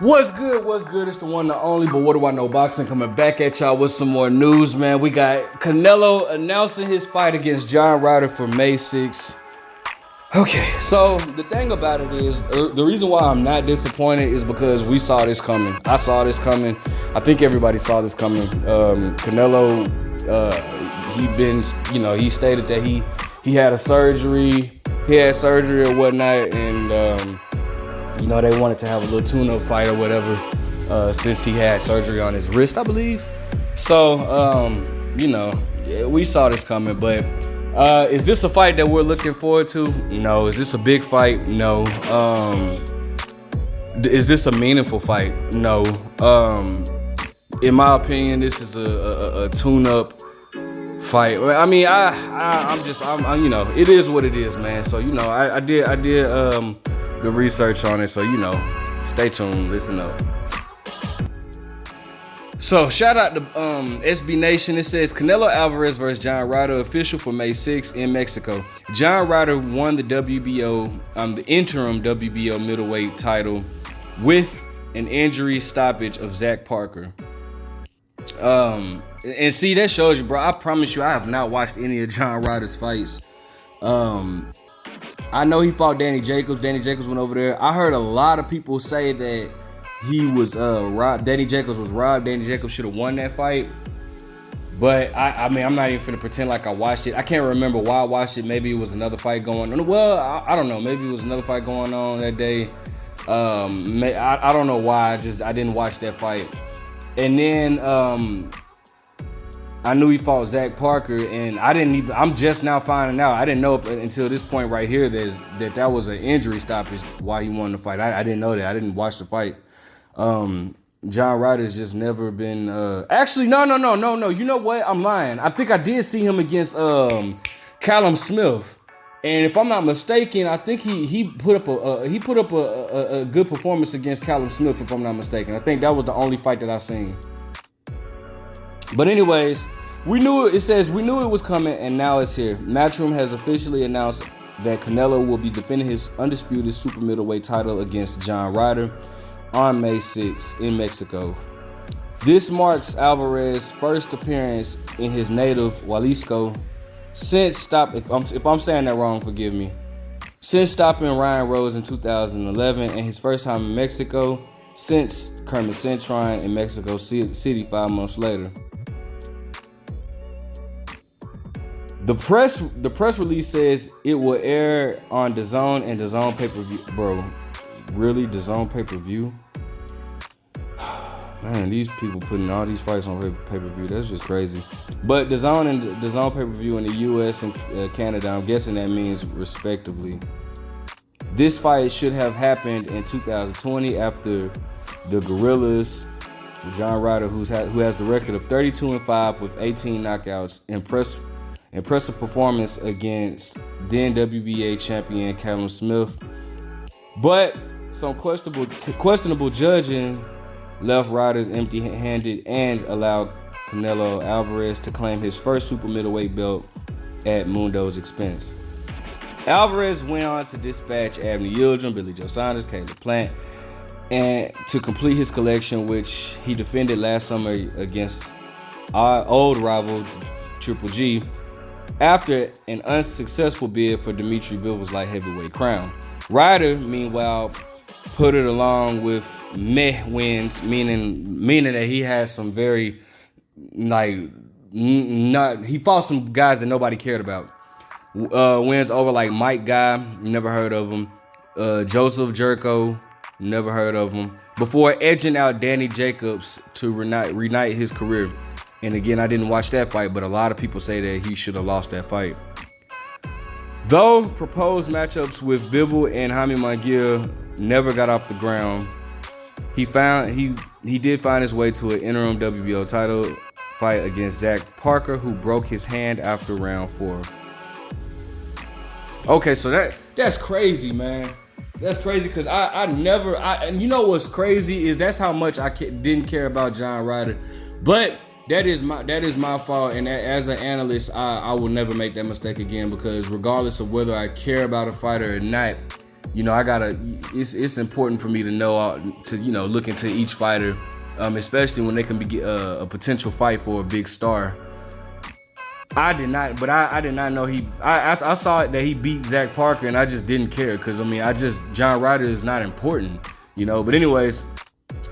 What's good? What's good? It's the one, the only, but what do I know? Boxing coming back at y'all with some more news, man. We got Canelo announcing his fight against John Ryder for May 6th. Okay, so the thing about it is, the reason why I'm not disappointed is because we saw this coming. I saw this coming. I think everybody saw this coming. Canelo, he stated that he had a surgery. He had surgery or whatnot, and they wanted to have a little tune-up fight or whatever, since he had surgery on his wrist, I believe. So, we saw this coming, but is this a fight that we're looking forward to? No. Is this a big fight? No. Is this a meaningful fight? No. In my opinion, this is a tune-up fight. I mean, it is what it is, man. So, I did the research on it, so stay tuned, listen up. So shout out to SB Nation. It says Canelo Alvarez versus John Ryder official for May 6th in Mexico. John Ryder won the the interim WBO middleweight title with an injury stoppage of Zach Parker. And see, that shows you, bro. I promise you, I have not watched any of John Ryder's fights. I know he fought Danny Jacobs. Danny Jacobs went over there. I heard a lot of people say that he was robbed. Danny Jacobs was robbed. Danny Jacobs should have won that fight. But I mean, I'm not even finna pretend like I watched it. I can't remember why I watched it. Maybe it was another fight going on. Well, I don't know. Maybe it was another fight going on that day. I don't know why. I didn't watch that fight. And then I knew he fought Zach Parker, and I'm just now finding out. I didn't know until this point right here that was an injury stoppage why he won the fight. I didn't know that. I didn't watch the fight. John Ryder's just never been. Actually, no. You know what? I'm lying. I think I did see him against Callum Smith, and if I'm not mistaken, I think he put up a good performance against Callum Smith. If I'm not mistaken, I think that was the only fight that I seen. But anyways, we knew it was coming, and now it's here. Matchroom has officially announced that Canelo will be defending his undisputed super middleweight title against John Ryder on May 6th in Mexico. This marks Alvarez's first appearance in his native Jalisco if I'm saying that wrong, forgive me. Since stopping Ryan Rose in 2011, and his first time in Mexico since Kermit Cintron in Mexico City 5 months later. The press release says it will air on DAZN and DAZN pay-per-view. Bro, really? DAZN pay-per-view? Man, these people putting all these fights on pay-per-view. That's just crazy. But DAZN and DAZN pay-per-view in the US and Canada, I'm guessing that means respectively. This fight should have happened in 2020 after the Gorillas, John Ryder, who has the record of 32-5 with 18 knockouts, impressive performance against then WBA champion Callum Smith. But some questionable judging left Riders empty-handed and allowed Canelo Alvarez to claim his first super middleweight belt at Mundo's expense. Alvarez went on to dispatch Abner Yildirim, Billy Joe Saunders, Caleb Plant, and to complete his collection, which he defended last summer against our old rival Triple G, after an unsuccessful bid for Dimitri Bivol light heavyweight crown. Ryder, meanwhile, put it along with meh wins, meaning that he had some very he fought some guys that nobody cared about. Wins over like Mike Guy, never heard of him. Joseph Jerko, never heard of him. Before edging out Danny Jacobs to reignite his career. And again, I didn't watch that fight, but a lot of people say that he should have lost that fight. Though proposed matchups with Bivol and Jaime Munguia never got off the ground, he did find his way to an interim WBO title fight against Zach Parker, who broke his hand after round 4. Okay, so that's crazy, man. That's crazy because and you know what's crazy is that's how much I didn't care about John Ryder, but that is my fault, and as an analyst, I will never make that mistake again, because regardless of whether I care about a fighter or not, you know, it's important for me to know, to, you know, look into each fighter, especially when they can be a potential fight for a big star. I did not know I saw it that he beat Zach Parker, and I just didn't care, because I mean, John Ryder is not important, you know. But anyways,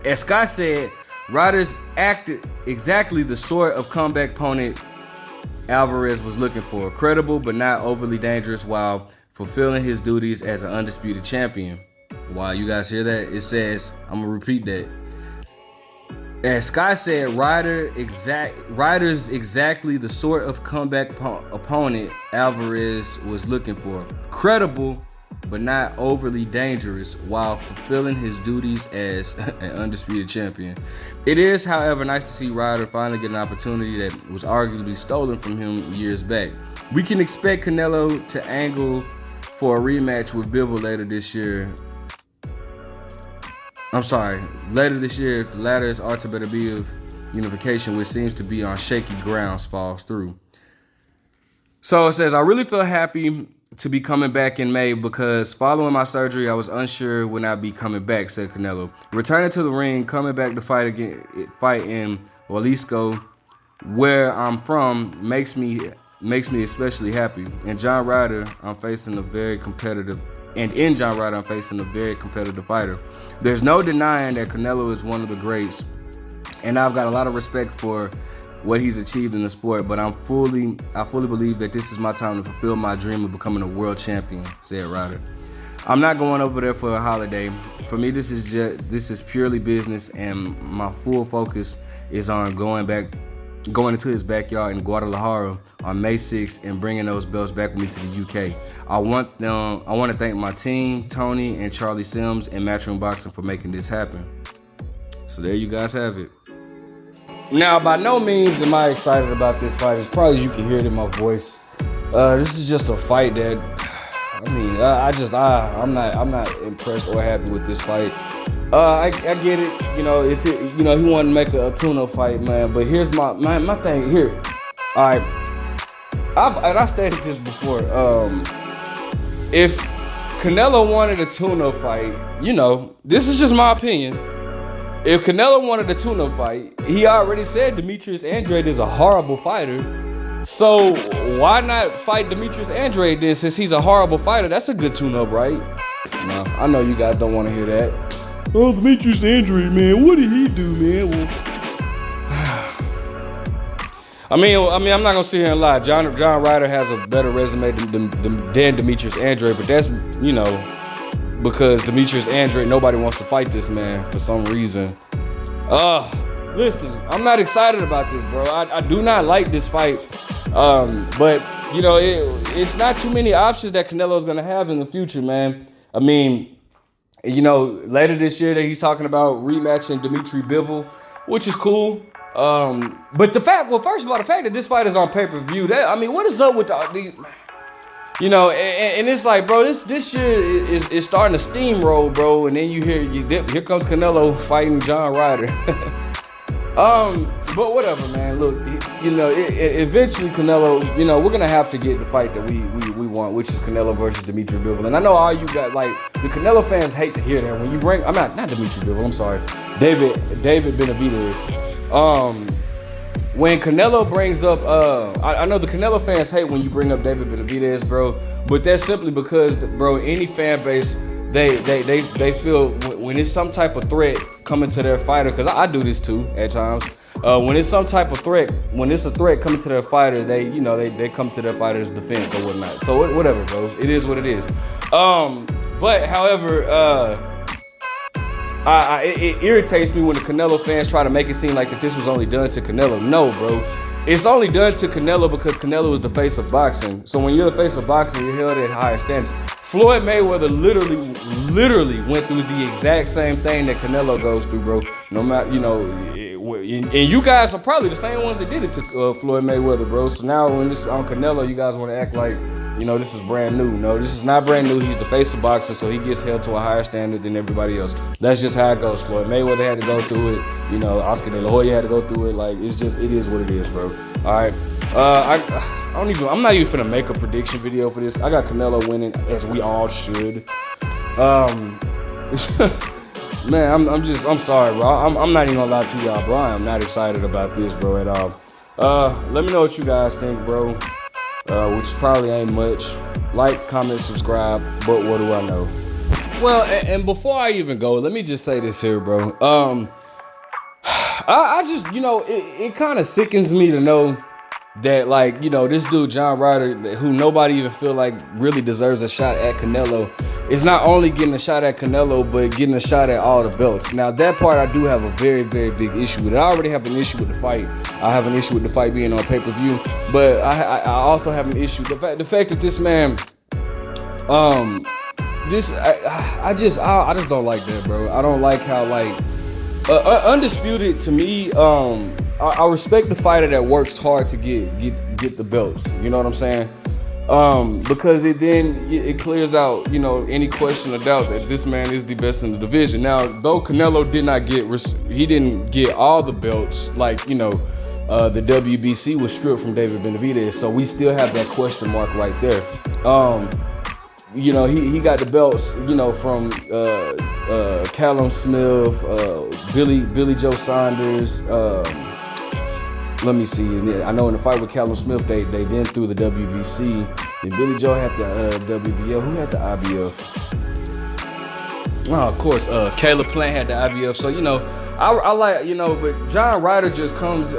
as Scott said, Ryder's acted exactly the sort of comeback opponent Alvarez was looking for. Credible but not overly dangerous while fulfilling his duties as an undisputed champion. Wow, you guys hear that? It says, I'm gonna repeat that. As Scott said, Ryder's exactly the sort of comeback opponent Alvarez was looking for. Credible but not overly dangerous while fulfilling his duties as an undisputed champion. It is, however, nice to see Ryder finally get an opportunity that was arguably stolen from him years back. We can expect Canelo to angle for a rematch with Bivol later this year. Later this year, if the latter's Artabatabiv unification, which seems to be on shaky grounds, falls through. So it says, I really feel happy to be coming back in May because following my surgery, I was unsure when I'd be coming back, said Canelo. Returning to the ring, coming back to fight in Jalisco, where I'm from, makes me especially happy. And John Ryder, I'm facing a very competitive fighter. There's no denying that Canelo is one of the greats, and I've got a lot of respect for what he's achieved in the sport, but I fully believe that this is my time to fulfill my dream of becoming a world champion, said Ryder. I'm not going over there for a holiday. For me, this is purely business, and my full focus is on going into his backyard in Guadalajara on May 6th and bringing those belts back with me to the UK. I want to thank my team, Tony and Charlie Sims and Matchroom Boxing, for making this happen. So there you guys have it. Now, by no means am I excited about this fight. As probably as you can hear it in my voice. This is just a fight that, I mean, I'm not impressed or happy with this fight. I get it, you know, if it, you know, he wanted to make a tune-up fight, man. But here's my thing here. All right, I stated this before. If Canelo wanted a tune-up fight, you know, this is just my opinion. If Canelo wanted a tune-up fight, he already said Demetrius Andrade is a horrible fighter. So why not fight Demetrius Andrade then, since he's a horrible fighter? That's a good tune-up, right? No, I know you guys don't want to hear that. Oh, Demetrius Andrade, man, what did he do, man? Well, I mean, I'm not gonna sit here and lie. John Ryder has a better resume than Demetrius Andrade, but that's, you know, because Demetrius Andrade, nobody wants to fight this man for some reason. Listen, I'm not excited about this, bro. I do not like this fight. But, you know, it's not too many options that Canelo's gonna have in the future, man. I mean, you know, later this year that he's talking about rematching Dimitri Bivol, which is cool. But first of all, the fact that this fight is on pay-per-view, I mean, what is up with these? You know, and it's like, bro, this year is starting to steamroll, bro. And then here comes Canelo fighting John Ryder. But whatever, man. Look, you know, eventually Canelo, you know, we're gonna have to get the fight that we want, which is Canelo versus Dimitri Bivol. And I know all you got, like, the Canelo fans hate to hear that when you bring, not Dimitri Bivol, I'm sorry, David Benavidez. When Canelo brings up, I know the Canelo fans hate when you bring up David Benavidez, bro, but that's simply because, bro, any fan base, they feel when it's some type of threat coming to their fighter, because I do this too at times. When it's some type of threat, when it's a threat coming to their fighter, they come to their fighter's defense or whatnot. So whatever, bro, it is what it is. But however, it irritates me when the Canelo fans try to make it seem like that this was only done to Canelo. No, bro. It's only done to Canelo because Canelo is the face of boxing. So when you're the face of boxing, you're held at higher standards. Floyd Mayweather literally went through the exact same thing that Canelo goes through, bro. No matter, you know, and you guys are probably the same ones that did it to Floyd Mayweather, bro. So now when it's on Canelo, you guys want to act like, you know, this is brand new. No, this is not brand new. He's the face of boxing, so he gets held to a higher standard than everybody else. That's just how it goes. Floyd Mayweather had to go through it. You know, Oscar De La Hoya had to go through it. Like, it is what it is, bro. All right. I'm not even finna make a prediction video for this. I got Canelo winning, as we all should. Um, man, I'm sorry, bro. I'm not even gonna lie to y'all, bro. I am not excited about this, bro, at all. Let me know what you guys think, bro. Which probably ain't much. Like, comment, subscribe. But what do I know? Well, and before I even go, let me just say this here, bro. I just, it kind of sickens me to know that, like, this dude John Ryder, who nobody even feel like really deserves a shot at Canelo, is not only getting a shot at Canelo, but getting a shot at all the belts. Now, that part I do have a very, very big issue with it. I already have an issue with the fight. I have an issue with the fight being on pay-per-view, but I also have an issue the fact that this man, I just don't like that, bro. I don't like how, like, undisputed to me. I respect the fighter that works hard to get the belts. You know what I'm saying? Because it clears out, any question or doubt that this man is the best in the division. Now, though Canelo didn't get all the belts, like, the WBC was stripped from David Benavidez, so we still have that question mark right there. He got the belts, from Callum Smith, Billy Joe Saunders. Let me see. I know in the fight with Callum Smith, they then threw the WBC. Then Billy Joe had the WBL. Who had the IBF? Oh, of course, Caleb Plant had the IBF. So, I like, but John Ryder just comes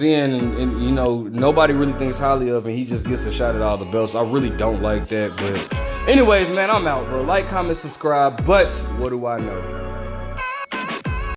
in and nobody really thinks highly of, and he just gets a shot at all the belts. I really don't like that. But anyways, man, I'm out, bro. Like, comment, subscribe. But what do I know?